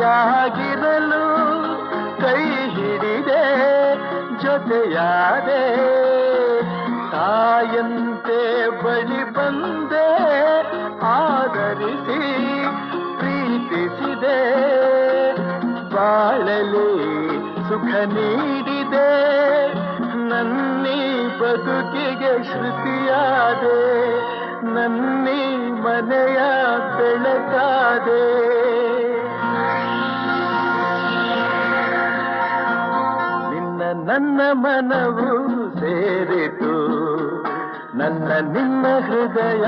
ಜೊತೆಯಾಗಿರಲು ಕೈ ಹಿಡಿದೆ ಜೊತೆಯಾದೆ ತಾಯಂತೆ ಬಳಿ ಬಂದೆ ಆದರಿಸಿ ಪ್ರೀತಿಸಿದೆ ಬಾಳಲಿ ಸುಖ ನೀಡಿದೆ ನನ್ನಿ ಬದುಕಿಗೆ ಶ್ರುತಿಯಾದೆ ನನ್ನಿ ಮನೆಯ ಬೆಳಕಾದೆ ನಿನ್ನ ನನ್ನ ಮನವು ಸೇರಿತು ನನ್ನ ನಿನ್ನ ಹೃದಯ